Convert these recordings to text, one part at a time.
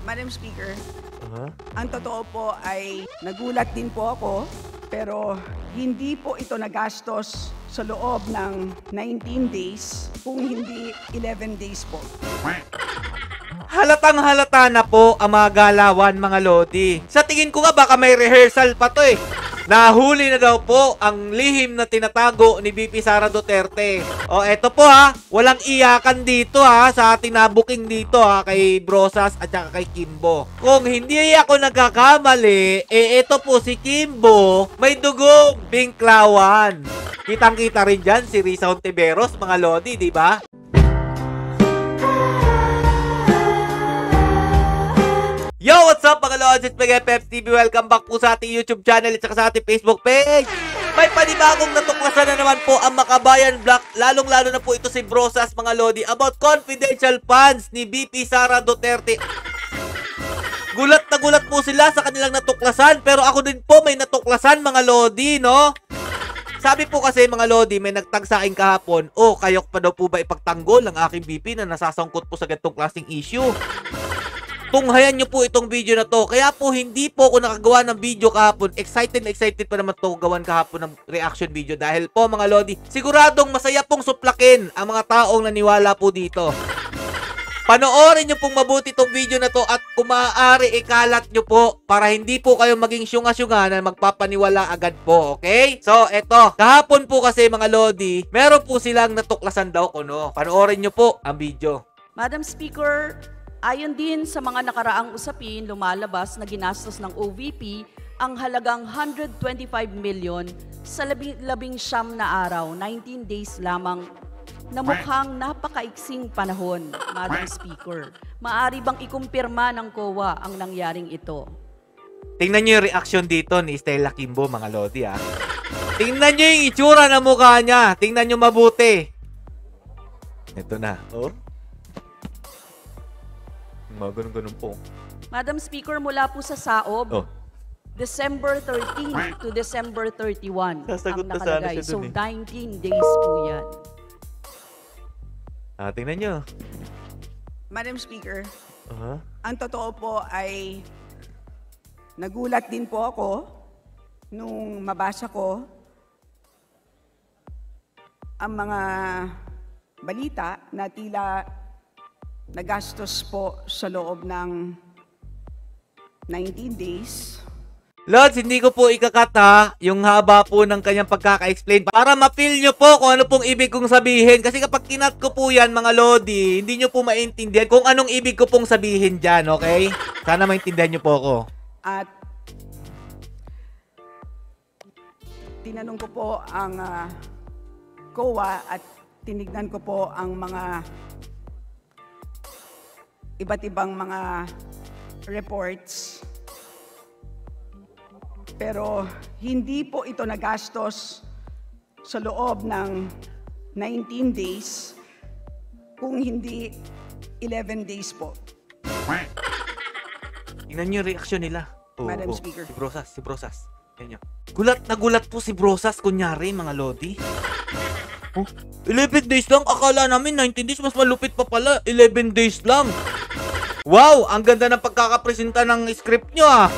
Madam Speaker, ang totoo po ay nagulat din po ako, pero hindi po ito nagastos sa loob ng 19 days, kung hindi 11 days po. Halatang halata na po ang mga galawan, mga lodi. Sa tingin ko nga baka may rehearsal pa to eh. Nahuli na daw po ang lihim na tinatago ni VP Sara Duterte. O eto po ha, walang iyakan dito ha sa ating nabuking dito ha kay Brosas at saka kay Kimbo. Kung hindi ako nagkakamali, eto po si Kimbo may dugong bingklawan. Kitang-kita rin dyan si Risa Hontiveros, mga lodi, di ba? Yo, what's up mga lods? It's Mega Peps TV. Welcome back po sa ating YouTube channel at saka sa ating Facebook page. May panibagong natuklasan na naman po ang Makabayan Black. Lalong-lalo na po ito si Brosas, mga lodi, about confidential funds ni VP Sara Duterte. Gulat na gulat po sila sa kanilang natuklasan, pero ako din po may natuklasan, mga lodi, no? Sabi po kasi mga lodi, may nagtag sa akin kahapon, kayok pa daw po ba ipagtanggol ang aking VP na nasasangkot po sa ganitong klaseng issue? Tunghayan nyo po itong video na to. Kaya po hindi po ako nakagawa ng video kahapon. Excited pa naman to gawan kahapon ng reaction video. Dahil po mga lodi, siguradong masaya pong suplakin ang mga taong naniwala po dito. Panoorin nyo pong mabuti itong video na to at kung maaari ikalat nyo po para hindi po kayo maging syunga-syunga na magpapaniwala agad po, okay? So, eto. Kahapon po kasi mga lodi, meron po silang natuklasan daw kuno. Panoorin nyo po ang video. Madam Speaker, ayon din sa mga nakaraang usapin, lumalabas na ginastos ng OVP ang halagang 125 million sa labing siyam na araw, 19 days lamang, na mukhang napakaiksing panahon, Madam Speaker. Maaari bang ikumpirma ng COA ang nangyaring ito? Tingnan nyo yung reaction dito ni Stella Kimbo, mga lodi, ha? Tingnan nyo yung itsura ng mukha niya. Tingnan nyo mabuti. Ito na. Ganun-ganun po. Madam Speaker, mula po sa SAOB, December 13 to December 31 Sasagot ang na sana nakalagay. siya So, dun 19 days po yan. Tingnan nyo. Madam Speaker, ang totoo po ay nagulat din po ako nung mabasa ko ang mga balita na tila nagastos po sa loob ng 19 days. Lods, hindi ko po ikakata yung haba po ng kanyang pagkaka-explain para ma-feel nyo po kung ano pong ibig kong sabihin. Kasi kapag kinat ko po yan, mga lodi, hindi nyo po maintindihan kung anong ibig ko pong sabihin dyan, okay? Sana maintindihan nyo po ako. At tinanong ko po ang COA at tinignan ko po ang mga iba't ibang mga reports. Pero hindi po ito nagastos sa loob ng 19 days, kung hindi 11 days po. Tingnan nyo yung reaction nila. Madam Speaker. Si Brosas. Tingnan nyo. Gulat na gulat po si Brosas, kunyari, mga lodi. 11 days lang? Akala namin 19 days, mas malupit pa pala. 11 days lang. Wow! Ang ganda ng pagkakapresenta ng script nyo, ah.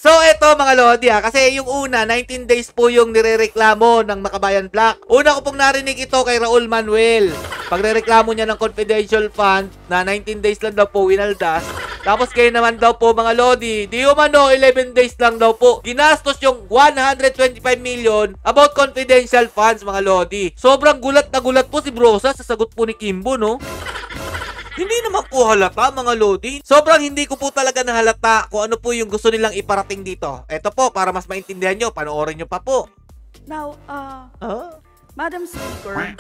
So, eto mga lodi, kasi yung una, 19 days po yung nirereklamo ng Makabayan Black. Una ko pong narinig ito kay Raul Manuel. Pagrereklamo niya ng confidential fund na 19 days lang daw po winaldas. Tapos kayo naman daw po mga lodi, di umano 11 days lang daw po ginastos yung 125 million about confidential funds, mga lodi. Sobrang gulat na gulat po si Brosa sa sagot po ni Kimbo, no? Hindi naman po halata, mga lodi. Sobrang hindi ko po talaga nahalata kung ano po yung gusto nilang iparating dito. Eto po, para mas maintindihan nyo, panoorin nyo pa po. Now, Madam Speaker,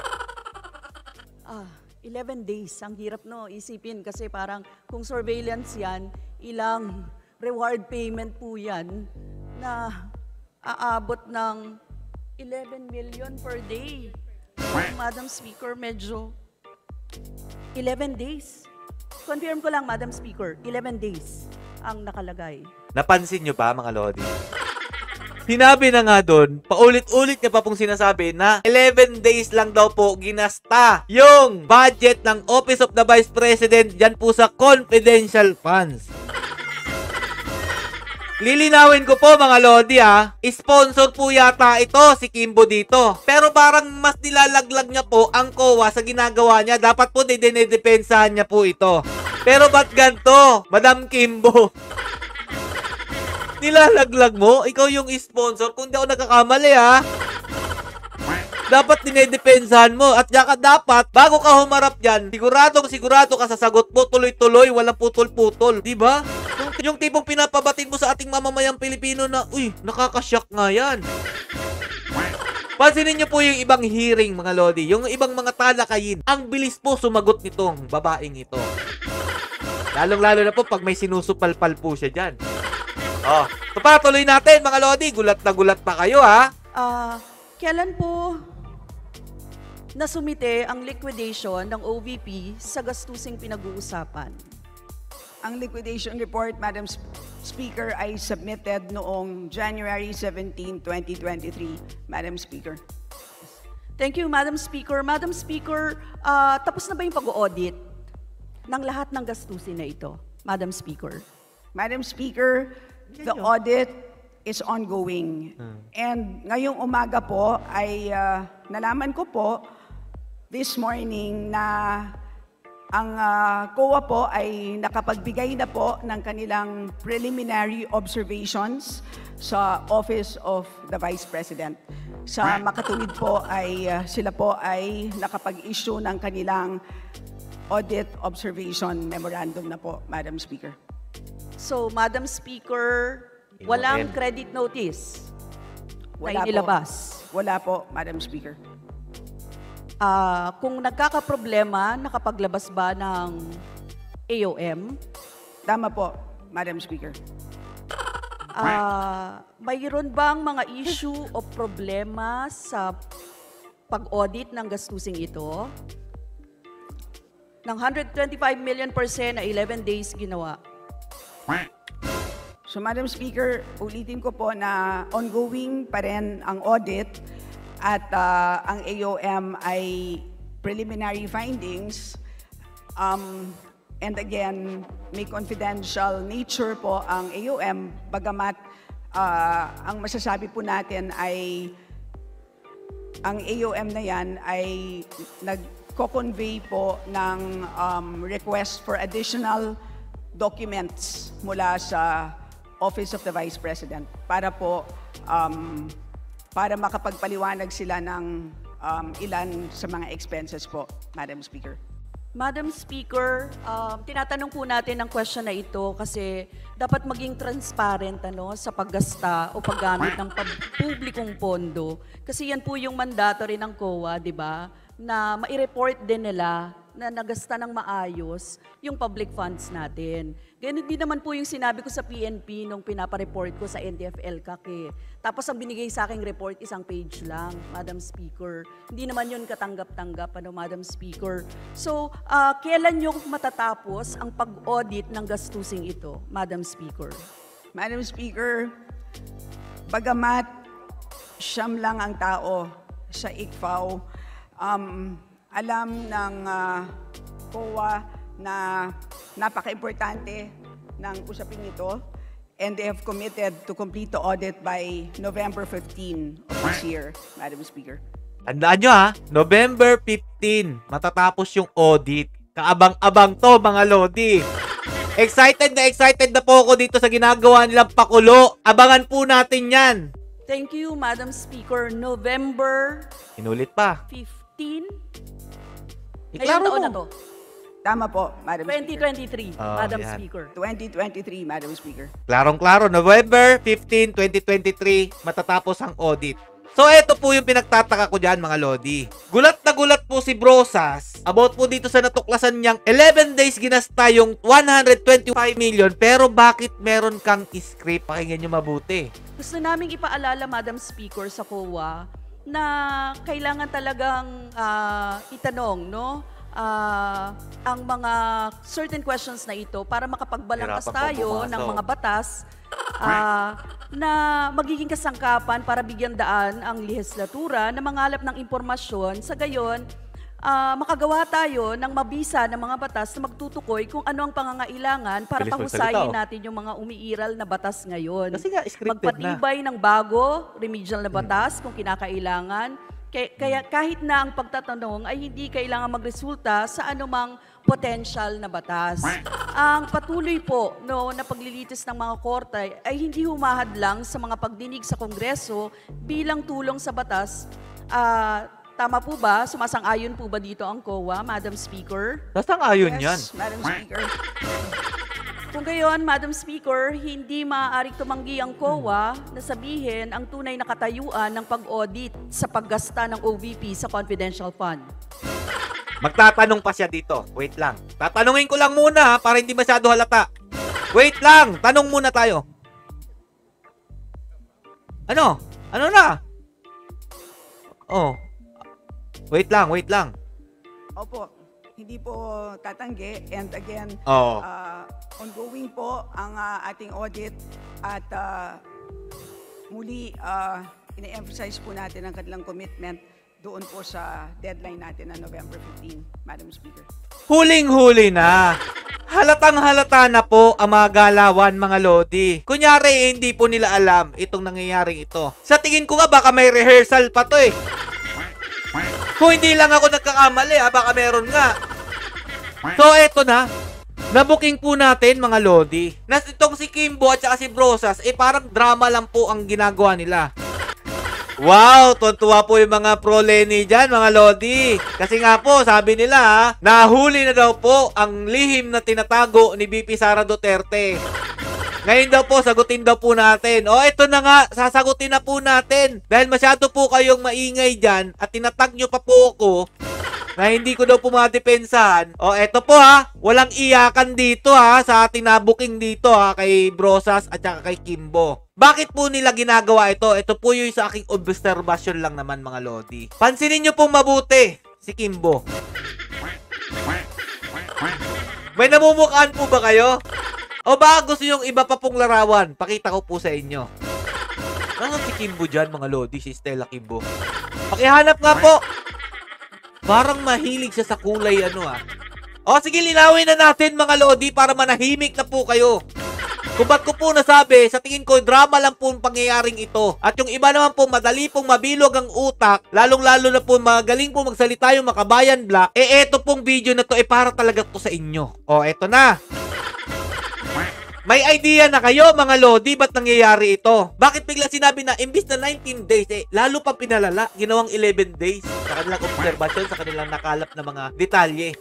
11 days. Ang hirap no, isipin kasi parang kung surveillance yan, ilang reward payment po yan na aabot ng 11 million per day. Madam Speaker, medyo 11 days. Confirm ko lang, Madam Speaker, 11 days ang nakalagay. Napansin nyo ba, mga lodi? Sinabi na nga doon, paulit-ulit niya pa pong sinasabi na 11 days lang daw po ginasta yung budget ng Office of the Vice President dyan po sa confidential funds. Lilinawin ko po mga Lodi sponsor po yata ito si Kimbo dito. Pero parang mas nilalaglag niya po ang COA sa ginagawa niya. Dapat po dinedepensahan niya po ito. Pero ba't ganito, Madam Kimbo? Nilalaglag mo? Ikaw yung sponsor. Kung di ako nagkakamali dapat dinedepensahan mo. At saka dapat, bago ka humarap dyan, sigurado ka sa sagot mo, tuloy-tuloy, walang putol-putol. Diba? Yung tipong pinapabatid mo sa ating mamamayang Pilipino na, uy, nakakashock nga yan. Pansinin niyo po yung ibang hearing, mga Lodi. Yung ibang mga talakayin. Ang bilis po sumagot nitong babaeng ito. Lalong-lalo na po pag may sinusupalpal po siya dyan. Oh, tuloy natin, mga Lodi. Gulat na gulat pa kayo, Kailan po nasumite ang liquidation ng OVP sa gastusing pinag-uusapan? Ang liquidation report, Madam Speaker, ay submitted noong January 17, 2023, Madam Speaker. Thank you, Madam Speaker. Madam Speaker, tapos na ba yung pag-audit ng lahat ng gastusin na ito, Madam Speaker? Madam Speaker, the audit is ongoing. And ngayong umaga po ay nalaman ko po this morning na ang COA po ay nakapagbigay na po ng kanilang preliminary observations sa Office of the Vice President. Sa makatulid po ay sila po ay nakapag-issue ng kanilang audit observation memorandum na po, Madam Speaker. So, Madam Speaker, walang credit notice na inilabas? Wala po, Madam Speaker. Kung nagkakaproblema, nakapaglabas ba ng AOM? Tama po, Madam Speaker. Mayroon bang mga issue o problema sa pag-audit ng gastusing ito? Ng 125 million % na 11 days ginawa. So, Madam Speaker, ulitin ko po na ongoing pa rin ang audit at ang AOM ay preliminary findings. And again, may confidential nature po ang AOM, bagamat ang masasabi po natin ay ang AOM na yan ay nagko-convey po ng request for additional documents mula sa Office of the Vice President para po para makapagpaliwanag sila ng ilan sa mga expenses po, Madam Speaker. Madam Speaker, tinatanong po natin ang question na ito kasi dapat maging transparent sa paggasta o paggamit ng publikong pondo. Kasi yan po yung mandatory ng COA, di ba? Na mai-report din nila na nagasta ng maayos yung public funds natin. Ganun din naman po yung sinabi ko sa PNP nung pinapareport ko sa NTF-ELCAC. Tapos ang binigay sa aking report, isang page lang, Madam Speaker. Hindi naman yun katanggap-tanggap, Madam Speaker. So, kailan nyo matatapos ang pag-audit ng gastusing ito, Madam Speaker? Madam Speaker, bagamat siyam lang ang tao sa ICFAO, alam ng COA na napaka-importante ng usapin ito, and they have committed to complete the audit by November 15 of this year, Madam Speaker. Tandaan nyo November 15, matatapos yung audit. Kaabang-abang to, mga Lodi. Excited na po ako dito sa ginagawa nilang pakulo. Abangan po natin yan. Thank you, Madam Speaker. November Inulit pa. 15? Iklaro Ngayong taon mo. na to. Tama po, Madam Speaker. 2023, Oh, Madam yan. Speaker. 2023, Madam Speaker. Klarong-klaro, November 15, 2023, matatapos ang audit. So, eto po yung pinagtataka ko dyan, mga Lodi. Gulat na gulat po si Brosas about po dito sa natuklasan niyang 11 days ginasta yung 125 million, pero bakit meron kang script? Pakinggan nyo mabuti. Gusto naming ipaalala, Madam Speaker, sa COA na kailangan talagang itanong, ang mga certain questions na ito para makapagbalangkas Hirapan po tayo pumasok. ng mga batas na magiging kasangkapan para bigyan daan ang lehislatura na mangalap ng impormasyon sa gayon makagawa tayo ng mabisa ng mga batas na magtutukoy kung ano ang pangangailangan para Bilis pahusayin magsalita, natin yung mga umiiral na batas ngayon. Kasi nga, scripted Magpatibay ng bago, remedial na batas kung kinakailangan. Kaya kahit na ang pagtatanong ay hindi kailangan magresulta sa anumang potential na batas. Ang patuloy po na paglilitis ng mga korte ay hindi humahadlang sa mga pagdinig sa Kongreso bilang tulong sa batas. Tama po ba? Sumasang-ayon po ba dito ang COA, Madam Speaker? Sasang-ayon yan. Yes, Madam Speaker. Kung gayon, Madam Speaker, hindi maaaring tumanggi ang COA na sabihin ang tunay na katayuan ng pag-audit sa paggasta ng OVP sa confidential fund. Magtatanong pa siya dito. Wait lang. Tatanungin ko lang muna para hindi masyado halata. Wait lang. Tanong muna tayo. Ano? Ano na? Oh. Wait lang, wait lang. Opo, hindi po tatanggi. And again, Oo. ongoing po ang ating audit at muli ine-emphasize po natin ang kanilang commitment doon po sa deadline natin na November 15, Madam Speaker. Huling-huli na. Halatang-halata na po ang mga galawan, mga lodi. Kunyari, hindi po nila alam itong nangyayaring ito. Sa tingin ko nga, baka may rehearsal pa to eh. Kung hindi lang ako nagkakamali, baka meron nga. So, eto na. Nabuking po natin, mga lodi. Na itong si Kimbo at saka si Brosas, parang drama lang po ang ginagawa nila. Wow, tuntua po yung mga pro-Lenny dyan, mga lodi. Kasi nga po, sabi nila, nahuli na daw po ang lihim na tinatago ni VP Sara Duterte. Ngayon daw po, sagutin daw po natin. O, eto na nga, sasagutin na po natin. Dahil masyado po kayong maingay dyan at tinatag nyo pa po ako na hindi ko daw po madepensahan. O, eto po walang iyakan dito sa ating nabuking dito kay Brosas at saka kay Kimbo. Bakit po nila ginagawa ito? Ito po yung sa aking obserbasyon lang naman, mga lodi. Pansinin nyo pong mabuti si Kimbo. May namumukhaan po ba kayo? O baka gusto yung iba pa pong larawan? Pakita ko po sa inyo. Nasaan si Kimbo dyan, mga lodi? Si Stella Kimbo. Pakihanap nga po. Parang mahilig siya sa kulay O sige, linawin na natin, mga lodi, para manahimik na po kayo. Kung ba't ko po nasabi, sa tingin ko, drama lang po ang pangyayaring ito. At yung iba naman po, madali pong mabilog ang utak, lalong-lalo na po, magaling po magsalita yung Makabayan Black, eto pong video na to, para talaga to sa inyo. O, eto na. May idea na kayo, mga lodi, ba't nangyayari ito? Bakit bigla sinabi na, imbis na 19 days, lalo pa pinalala, ginawang 11 days sa kanilang observation, sa kanilang nakalap na mga detalye.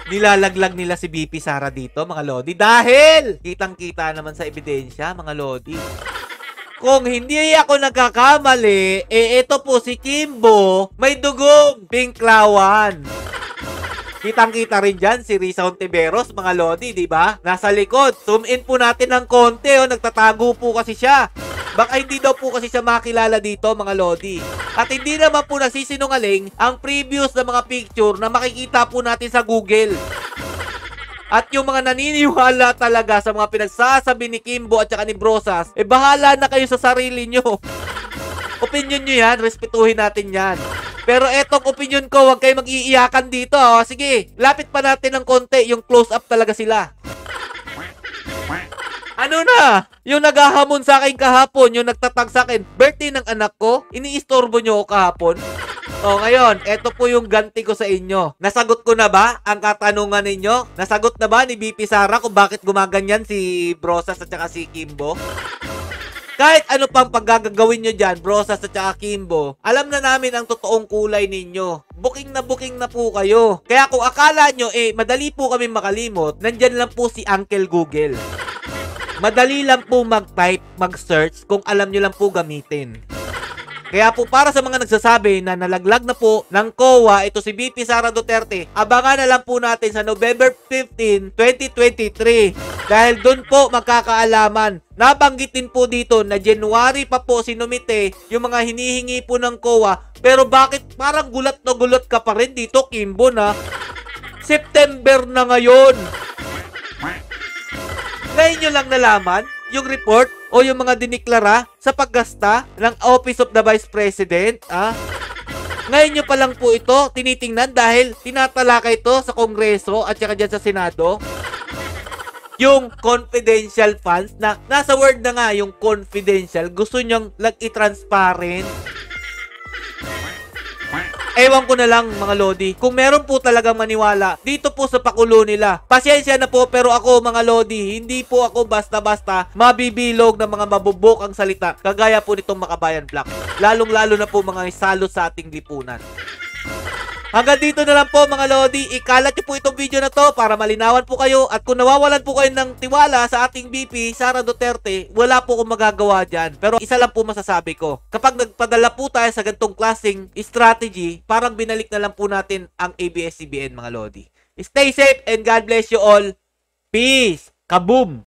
Nilalaglag nila si VP Sara dito, mga lodi, dahil kitang-kita naman sa ebidensya, mga lodi. Kung hindi ako nagkakamali, ito po si Kimbo, may dugong pinklawan. Kitang-kita rin dyan si Risa Ontiveros, mga lodi, di ba? Nasa likod. Zoom in po natin ng konti, nagtatago po kasi siya. Baka hindi daw po kasi siya makilala dito, mga lodi. At hindi naman po nagsisinungaling ang previous na mga picture na makikita po natin sa Google. At yung mga naniniwala talaga sa mga pinagsasabi ni Kimbo at saka ni Brosas, bahala na kayo sa sarili nyo. Opinion nyo yan, respetuhin natin yan. Pero etong opinion ko, huwag kayo mag-iiyakan dito. Sige, lapit pa natin ng konti, yung close-up talaga sila. Ano na? Yung naghahamon sa akin kahapon, yung nagtatag sa akin, birthday ng anak ko, iniistorbo nyo ako kahapon. O ngayon, eto po yung ganti ko sa inyo. Nasagot ko na ba ang katanungan ninyo? Nasagot na ba ni VP Sara kung bakit gumaganyan si Brosas at saka si Kimbo? Kahit ano pang paggagawin nyo dyan, Brosas at saka Kimbo, alam na namin ang totoong kulay ninyo. Booking na po kayo. Kaya kung akala nyo, madali po kami makalimot, nandyan lang po si Uncle Google. Madali lang po mag-type, mag-search kung alam nyo lang po gamitin. Kaya po para sa mga nagsasabi na nalaglag na po ng COA ito si VP Sara Duterte, abangan na lang po natin sa November 15, 2023. Dahil doon po magkakaalaman. Nabanggitin po dito na January pa po sinumite yung mga hinihingi po ng COA. Pero bakit parang gulat na gulat ka pa rin dito, Kimbo, na September na ngayon? Ngayon nyo lang nalaman yung report o yung mga diniklara sa paggasta ng Office of the Vice President? Ngayon nyo pa lang po ito tinitingnan dahil tinatalakay ito sa Kongreso at saka dyan sa Senado? Yung confidential funds na nasa word na nga yung confidential, gusto nyong i-transparent. Ewan ko na lang mga Lodi, kung meron po talagang maniwala dito po sa pakulo nila. Pasensya na po, pero ako mga Lodi, hindi po ako basta-basta mabibilog ng mga mabubok ang salita kagaya po nitong Makabayan Vlog. Lalong-lalo na po mga salot sa ating lipunan. Hanggang dito na lang po mga Lodi, ikalat nyo po itong video na to para malinawan po kayo, at kung nawawalan po kayo ng tiwala sa ating VP, Sara Duterte, wala po akong magagawa dyan. Pero isa lang po masasabi ko, kapag nagpadala po tayo sa ganitong klaseng strategy, parang binalik na lang po natin ang ABS-CBN mga Lodi. Stay safe and God bless you all. Peace! Kaboom!